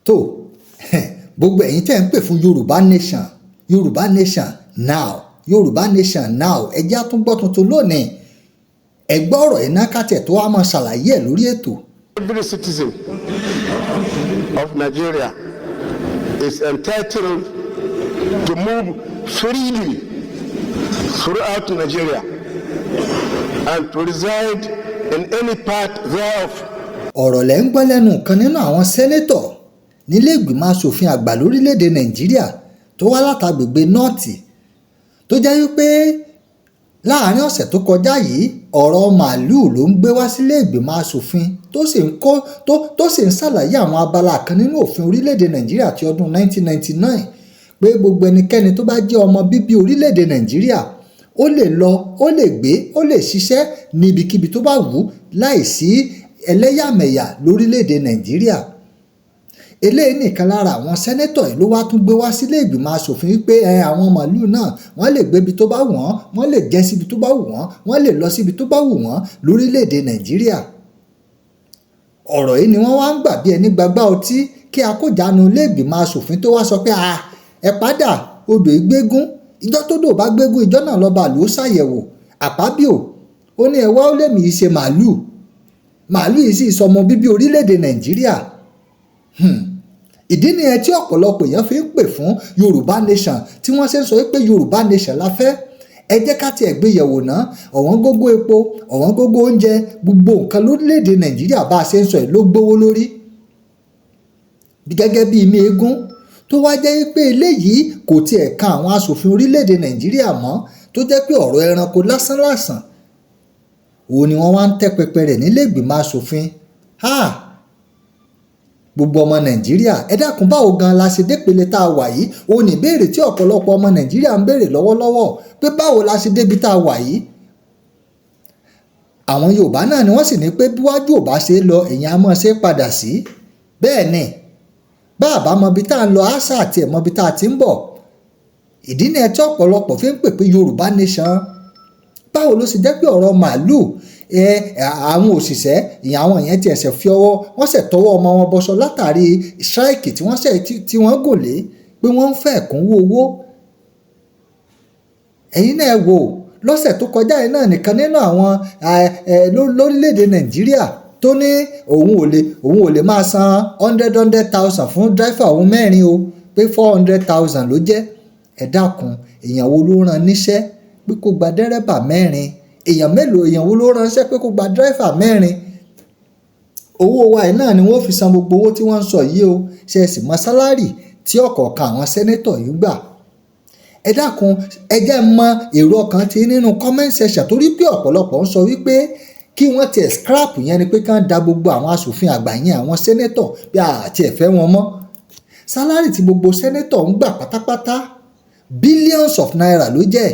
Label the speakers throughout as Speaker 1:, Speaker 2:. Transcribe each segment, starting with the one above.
Speaker 1: tó gbogbo ẹ̀yin tẹ́ ń pè fún Yorùbá nation Yorùbá nation now Yorùbá nation now ẹ jẹ́ á tún gbọ́ tuntun lónìí ẹ gbọ́ ọ̀rọ̀ iná kàtẹ̀ tó wá máa ṣàlàyé ẹ̀ lórí ètò.
Speaker 2: Every citizen of Nigeria is entitled to move freely throughout Nigeria and to reside in any part thereof.
Speaker 1: ọ̀rọ̀ lẹ́ ń gbọ́ lẹ́nu kan nínú àwọn sẹ́nétọ̀ nílé ìgbìmọ̀ asòfin àgbà lórílẹ̀‐èdè Nàìjíríà tó wá látàgbègbè nọ́ọ̀tì tó jẹ́ wípé láàrin ọ̀sẹ̀ tó kọjá yìí ọ̀rọ̀ màálùú ló ń gbé wá sílé ìgbìmọ̀ asòfin tó sì ń ṣàlàyé àwọn abala kan nínú òfin orílẹ̀‐èdè Nàìjíríà ti ọdún 1999 pé gbogbo ẹnikẹ́ni tó bá jẹ́ ọmọ bíbí orílẹ̀‐èdè Nàìjíríà ó lè lọ ó lè gbé ó lè ṣiṣẹ́ níbikíbi tó bá wù ú láìsí ẹlẹ́yàmẹ̀yà lórílẹ̀‐èdè Nàìjíríà. eléyìí nìkan lára àwọn sẹ́nẹ́tọ̀ yìí ló wá tún gbé wá sílé ìgbìmọ̀ asòfin wípé àwọn màálùú náà wọ́n lè gbébi tó bá wù wọ́n wọ́n lè jẹ síbi tó bá wù wọ́n wọ́n lè lọ síbi tó bá wù wọ́n lórílẹ̀‐èdè Nàìjíríà. ọ̀rọ̀ yìí ni wọ́n wá ń gbà bí ẹni gbagbá ọtí kí akójàánu ilé ìgbìmọ̀ asòfin tó wá sọ pé ẹ padà odò ìgbégún ìjọ tó dò bá gbégún ìjọ náà lọ́ba àlùó ṣàyẹ̀wò àpábíò ó ní ẹ̀wá ó lèmi yìí ṣe màálùú yìí sì sọmọ bíbí orílẹ̀‐èdè Nàìjíríà. ìdí nìyẹn tí ọ̀pọ̀lọpọ̀ èèyàn fi ń pè fún Yorùbá nation tí wọ́n ṣe ń sọ pé Yorùbá nation la fẹ́. ẹ jẹ́ ká tiẹ̀ gbé yẹ̀wò náà ọ̀wọ́n gógó epo ọ̀wọ́n gógó oúnjẹ gbogbo nǹkan lórílẹ̀‐èdè Nàìjíríà bá a ṣe ń sọ yìí ló gbówó lórí. gẹ́gẹ́ bí imí eégún tó wá jẹ́ pé eléyìí kò tiẹ̀ kan àwọn aṣòfin orílẹ̀‐èdè Nàìjíríà mọ́ tó jẹ́ pé ọ̀rọ̀ ẹranko lásánlàsàn òun ni wọ́n wá ń tẹ́ pẹpẹ rẹ̀ nílé ìgbìmọ̀ aṣòfin. gbogbo ọmọ Nàìjíríà ẹ dákun báwo gan la ṣe dépele tá a wà yìí òun ní ìbéèrè tí ọ̀pọ̀lọpọ̀ ọmọ Nàìjíríà ń béèrè lọ́wọ́lọ́wọ́ pé báwo la ṣe débi tá a wà yìí. àwọn Yorùbá náà ni wọ́n sì ní pé bíwájú ò bá ṣe é lọ èèyàn á mọ̀ ṣe é padà sí. bẹ́ẹ̀ ni bá a bá mọbi tá a ń lọ àṣà àti ẹ̀ mọbi tá a ti ń bọ̀. ìdí ni ẹ tí ọ̀pọ̀lọpọ̀ fi ń pè pé Yorùbá nation. báwo ló ṣe jẹ́ pé ọ̀rọ̀ màálùú àwọn òṣìṣẹ́ àwọn yẹn ti ẹ̀sẹ̀ fi ọwọ́ wọ́n ṣẹ̀ tọwọ́ ọmọ wọn bọṣọ látàrí ṣáìkì tí wọ́n gò lé pé wọ́n ń fẹ́ ẹ̀kúnwó owó. ẹ̀yin náà wò lọ́sẹ̀ tó kọjá yìí náà nìkan nínú àwọn lórílẹ̀‐èdè Nàìjíríà tó ní òun ò lè máa san 100,000 fún dráìfà òun mẹ́rin o pé 400,000 ló jẹ́. ẹ dákun èèyàn wo ló rán níṣẹ́ pé kó gba dẹ́rẹ́bà mẹ́rin èèyàn wo ló ránṣẹ́ pé kó gba dráìfà mẹ́rin. owó wa yìí náà ni wọ́n fi san gbogbo owó tí wọ́n ń sọ yìí o ṣe é sì mọ sálárì tí ọ̀kọ̀ọ̀kan àwọn sẹ́nétọ̀ yìí gbà. ẹ dákun ẹ jẹ́ mọ èrò ọkàn tí nínú comment section torí pé ọ̀pọ̀lọpọ̀ ń sọ wípé kí wọ́n tiẹ̀ scrap yẹn ni pé kán da gbogbo àwọn aṣòfin àgbà yẹn àwọn sẹ́nétọ̀ bí àti ẹ̀fẹ́ wọn mọ́. sálárì tí gbogbo sẹ́nétọ̀ ń gbà pátápátá billions of naira ló jẹ́.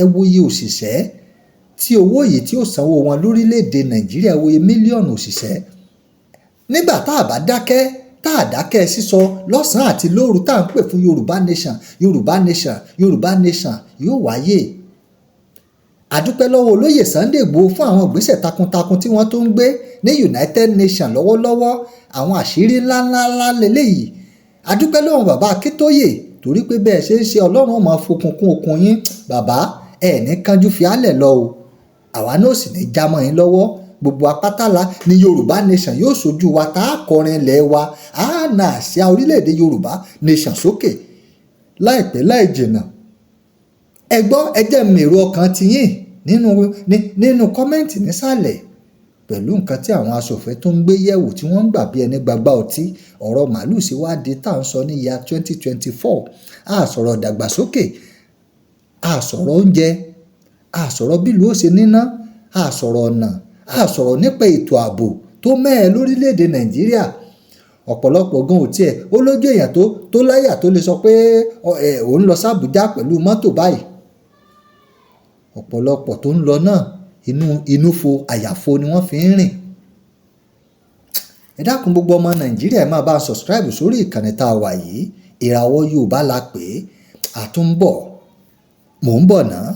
Speaker 1: ẹ wo iye òṣìṣẹ́ tí owó yìí tí ó sanwó wọn lórílẹ̀‐èdè Nàìjíríà wo iye mílíọ̀nù òṣìṣẹ́. nígbà tá a bá dákẹ́ sísọ lọ́sàn-án àti lóru tá à ń pè fún Yorùbá nation Yorùbá nation Yorùbá nation yóò wáyé. àdúpẹ́ lọ́wọ́ olóyè Sunday Igboho fún àwọn ìgbésẹ̀ takuntakun tí wọ́n tó ń gbé ní United Nations lọ́wọ́lọ́wọ́ àwọn àṣírí ńláńlá lélẹ́yìí. àdúpẹ́ lọ́wọ́ bàbá Akíntóyè torí pé bẹ́ẹ̀ ṣe ń ṣe Ọlọ́run máa fokùn kún okùn yín bàbá ẹ̀ ní kánjú fi álẹ̀ lọ o àwa náà sì ní jámọ́ yín lọ́wọ́ gbogbo apátálá ní Yorùbá nation yóò ṣojú wa tá a kọrin ilẹ̀ wa á na àsíá orílẹ̀-èdè Yorùbá nation sókè láìpẹ́ láì jìnnà. ẹ gbọ́ ẹ jẹ́ mèrò ọkàn tiyín nínú kọ́mẹ́ǹtì nísàlẹ̀ pẹ̀lú nǹkan tí àwọn aṣòfin tó ń gbé yẹ̀wò tí wọ́n ń gbà bí ẹni gbagbá ọtí ọ̀rọ̀ màálù sí wá di tá à ń sọ ní ìyá 2024 a sọ̀rọ̀ dàgbàsókè a sọ̀rọ̀ oúnjẹ a sọ̀rọ̀ bílùú ó ṣe níná a sọ̀rọ̀ ọ̀nà a sọ̀rọ̀ nípa ètò ààbò tó mẹ́ẹ̀ lórílẹ̀‐èdè Nàìjíríà. ọ̀pọ̀lọpọ̀ gan ò tiẹ̀ ó lójú èèyàn tó láyà tó lè sọ pé òun lọ sí Àbújá pẹ̀lú mọ́tò báyìí. ọ̀pọ̀lọpọ̀ tó ń lọ náà inú fo àyàfo ni wọ́n fi ń rìn. ẹ dákun gbogbo ọmọ Nàìjíríà ẹ máa bá subscribe sórí ìkànnì tá a wà yìí Ìràwọ̀ Yorùbá la pè é àtúnbọ̀ mò ń bọ̀ náà.